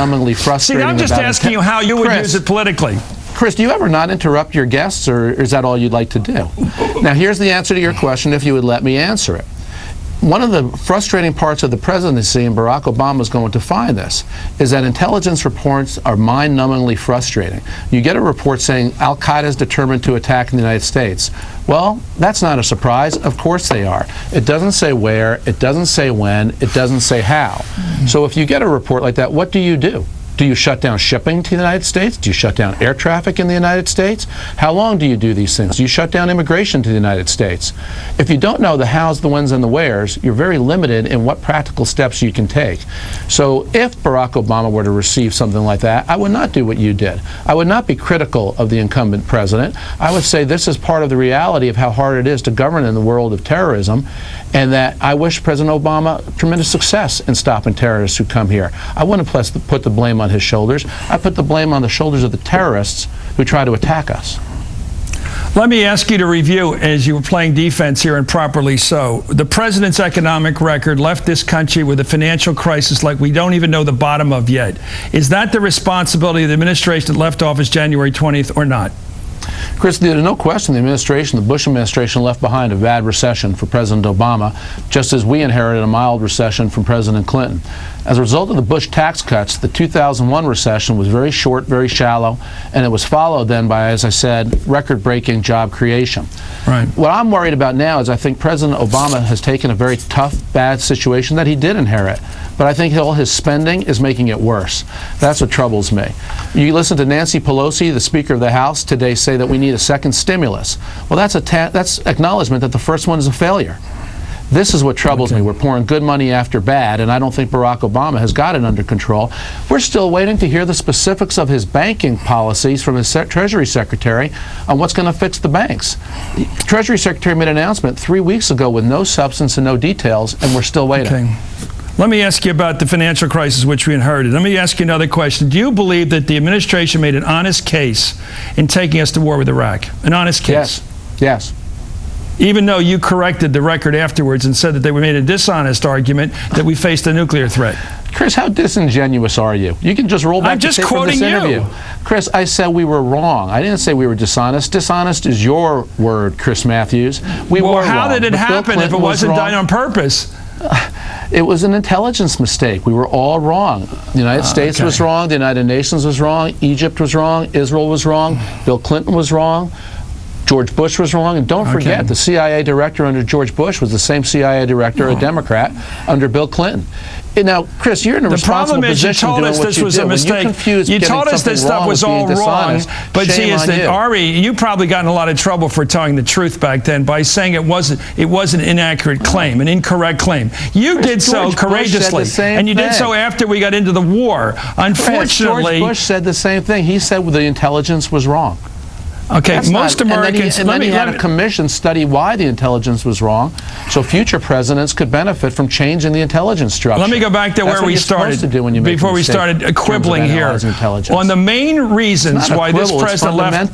mind-numbingly frustrating. See, I'm just asking you how you would use it politically. Chris, do you ever not interrupt your guests, or is that all you'd like to do? Now, here's the answer to your question, if you would let me answer it. One of the frustrating parts of the presidency, and Barack Obama is going to find this, is that intelligence reports are mind-numbingly frustrating. You get a report saying Al-Qaeda is determined to attack in the United States. Well, that's not a surprise. Of course they are. It doesn't say where, it doesn't say when, it doesn't say how. So if you get a report like that, what do you do? Do you shut down shipping to the United States? Do you shut down air traffic in the United States? How long do you do these things? Do you shut down immigration to the United States? If you don't know the hows, the whens, and the wheres, you're very limited in what practical steps you can take. So if Barack Obama were to receive something like that, I would not do what you did. I would not be critical of the incumbent president. I would say this is part of the reality of how hard it is to govern in the world of terrorism, and that I wish President Obama tremendous success in stopping terrorists who come here. I wouldn't put the blame on his shoulders. I put the blame on the shoulders of the terrorists who try to attack us. Let me ask you to review, as you were playing defense here, and properly so. The president's economic record left this country with a financial crisis like we don't even know the bottom of yet. Is that the responsibility of the administration that left office January 20th or not? Chris, there's no question the Bush administration left behind a bad recession for President Obama, just as we inherited a mild recession from President Clinton. As a result of the Bush tax cuts, the 2001 recession was very short, very shallow, and it was followed then by, as I said, record-breaking job creation. Right. What I'm worried about now is I think President Obama has taken a very tough, bad situation that he did inherit, but I think all his spending is making it worse. That's what troubles me. You listen to Nancy Pelosi, the Speaker of the House, today say that we need a second stimulus. Well, that's acknowledgement that the first one is a failure. This is what troubles me. We're pouring good money after bad, and I don't think Barack Obama has got it under control. We're still waiting to hear the specifics of his banking policies from his Treasury Secretary on what's going to fix the banks. The Treasury Secretary made an announcement 3 weeks ago with no substance and no details, and we're still waiting. Okay. Let me ask you about the financial crisis which we inherited. Let me ask you another question. Do you believe that the administration made an honest case in taking us to war with Iraq? An honest case? Yes. Yes. Even though you corrected the record afterwards and said that they made a dishonest argument that we faced a nuclear threat. Chris, how disingenuous are you? You can just roll back the tape from this interview. Chris, I said we were wrong. I didn't say we were dishonest. Dishonest is your word, Chris Matthews. We were wrong. How did it happen if it wasn't done on purpose? It was an intelligence mistake. We were all wrong. The United States was wrong. The United Nations was wrong. Egypt was wrong. Israel was wrong. Bill Clinton was wrong. George Bush was wrong, and don't forget, the CIA director under George Bush was the same CIA director, a Democrat, under Bill Clinton. And now, Chris, you're in a responsible position doing what you do. The problem is you told us this was a mistake. You told us this stuff was all wrong, but see, Ari, you probably got in a lot of trouble for telling the truth back then by saying it was an inaccurate claim, an incorrect claim. You did so courageously, and you did so after we got into the war. Unfortunately, George Bush said the same thing. He said the intelligence was wrong. Okay, most Americans... And then he had a commission study why the intelligence was wrong, so future presidents could benefit from changing the intelligence structure. Let me go back to where we started, before we started quibbling here. On the main reasons why this president left...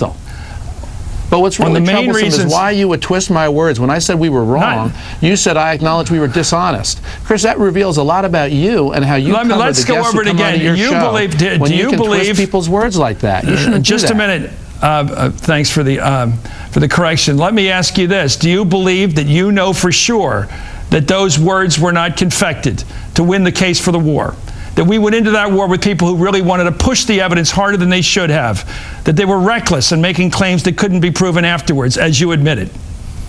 But what's really troublesome is why you would twist my words. When I said we were wrong, you said I acknowledged we were dishonest. Chris, that reveals a lot over you and how you cover the guests who come on your show. When you can twist people's words like that. You shouldn't do that. Just a minute. Thanks for the correction. Let me ask you this. Do you believe that you know for sure that those words were not confected to win the case for the war? That we went into that war with people who really wanted to push the evidence harder than they should have? That they were reckless in making claims that couldn't be proven afterwards, as you admitted?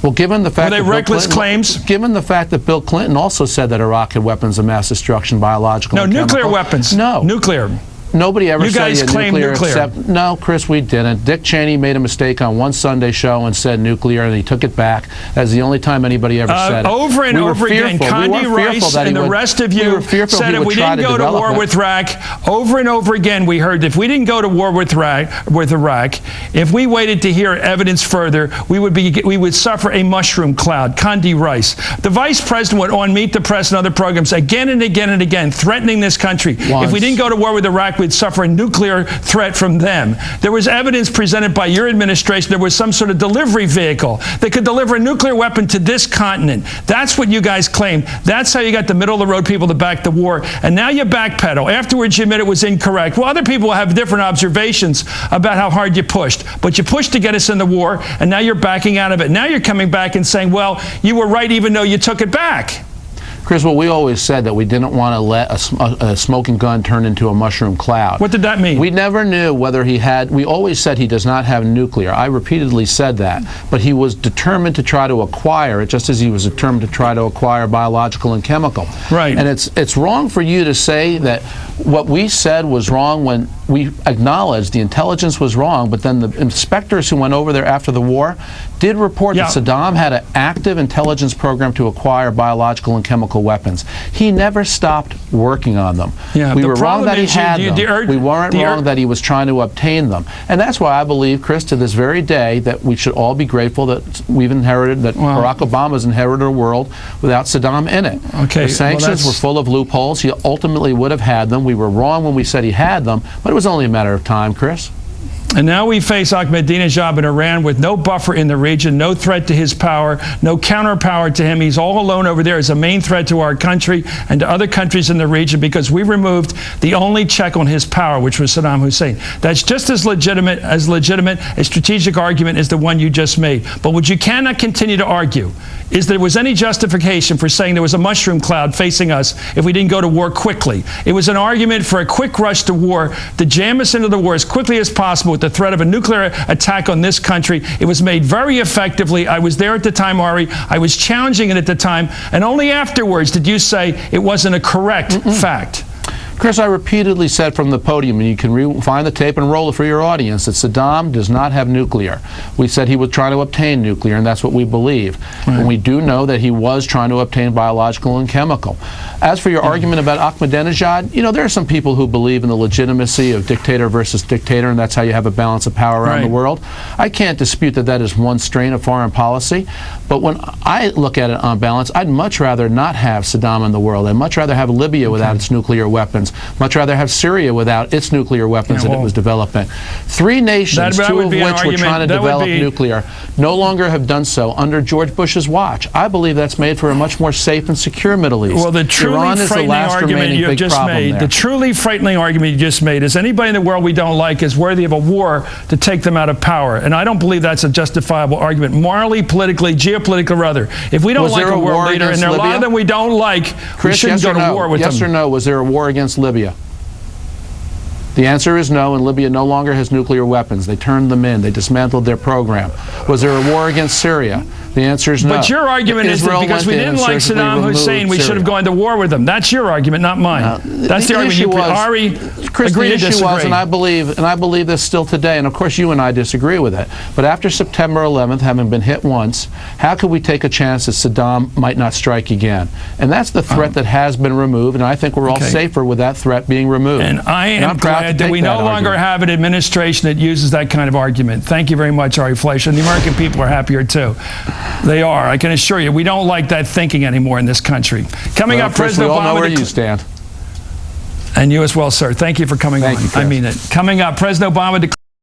Well, given the fact were they reckless claims? Given the fact that Bill Clinton also said that Iraq had weapons of mass destruction, biological and chemical. Nuclear weapons. No. Nuclear. Nobody ever said you guys claimed nuclear. Except, no, Chris, we didn't. Dick Cheney made a mistake on one Sunday show and said nuclear, and he took it back. That's the only time anybody ever said it. Over and over again, Condi Rice and the rest of you said if we didn't go to war with Iraq, over and over again we heard if we didn't go to war with Iraq, if we waited to hear evidence further, we would suffer a mushroom cloud. Condi Rice. The vice president went on Meet the Press and other programs again and again and again, threatening this country. If we didn't go to war with Iraq, we'd suffer a nuclear threat from them. There was evidence presented by your administration there was some sort of delivery vehicle that could deliver a nuclear weapon to this continent. That's what you guys claim. That's how you got the middle-of-the-road people to back the war. And now you backpedal. Afterwards, you admit it was incorrect. Well, other people will have different observations about how hard you pushed. But you pushed to get us in the war, and now you're backing out of it. Now you're coming back and saying, well, you were right even though you took it back. Chris, well, we always said that we didn't want to let a smoking gun turn into a mushroom cloud. What did that mean? We never knew whether he had, we always said he does not have nuclear. I repeatedly said that. But he was determined to try to acquire it, just as he was determined to try to acquire biological and chemical. Right. And it's wrong for you to say that what we said was wrong when we acknowledged the intelligence was wrong, but then the inspectors who went over there after the war did report that Saddam had an active intelligence program to acquire biological and chemical weapons. He never stopped working on them. Yeah, we were wrong that he had them. We weren't wrong that he was trying to obtain them. And that's why I believe, Chris, to this very day, that we should all be grateful that we've inherited, that Barack Obama's inherited a world without Saddam in it. Okay, the sanctions were full of loopholes. He ultimately would have had them. We were wrong when we said he had them, but it was only a matter of time, Chris. And now we face Ahmadinejad in Iran with no buffer in the region, no threat to his power, no counterpower to him. He's all alone over there as a main threat to our country and to other countries in the region because we removed the only check on his power, which was Saddam Hussein. That's just as legitimate a strategic argument as the one you just made. But what you cannot continue to argue is there was any justification for saying there was a mushroom cloud facing us if we didn't go to war quickly. It was an argument for a quick rush to war, to jam us into the war as quickly as possible with the threat of a nuclear attack on this country. It was made very effectively. I was there at the time, Ari. I was challenging it at the time, and only afterwards did you say it wasn't a correct fact. Chris, I repeatedly said from the podium, and you can find the tape and roll it for your audience, that Saddam does not have nuclear. We said he was trying to obtain nuclear, and that's what we believe. Right. And we do know that he was trying to obtain biological and chemical. As for your argument about Ahmadinejad, you know, there are some people who believe in the legitimacy of dictator versus dictator, and that's how you have a balance of power around the world. I can't dispute that that is one strain of foreign policy, but when I look at it on balance, I'd much rather not have Saddam in the world. I'd much rather have Libya without its nuclear weapons. Much rather have Syria without its nuclear weapons that it was developing. Three nations, two of which were trying to develop nuclear, no longer have done so under George Bush's watch. I believe that's made for a much more safe and secure Middle East. Well, the truly frightening argument you have just made, the truly frightening argument you just made is anybody in the world we don't like is worthy of a war to take them out of power. And I don't believe that's a justifiable argument, morally, politically, geopolitically, or other. If we don't like a world leader, and there are a lot of them we don't like, we shouldn't go to war with them. Yes or no, was there a war against Libya? The answer is no, and Libya no longer has nuclear weapons. They turned them in. They dismantled their program. Was there a war against Syria? The answer is no. But your argument is that because we didn't like Saddam Hussein, we should have gone to war with him. That's your argument, not mine. That's the argument. Ari, Chris, agree the to issue disagree. was, and I believe this still today, and of course you and I disagree with it, but after September 11th, having been hit once, how could we take a chance that Saddam might not strike again? And that's the threat that has been removed, and I think we're all safer with that threat being removed. And I am glad that we no longer have an administration that uses that kind of argument. Thank you very much, Ari Fleischer. And the American people are happier too. They are. I can assure you, we don't like that thinking anymore in this country. Coming up, President Obama. We all know where you stand. And you as well, sir. Thank you for coming on. Thank you, Chris. I mean it. Coming up, President Obama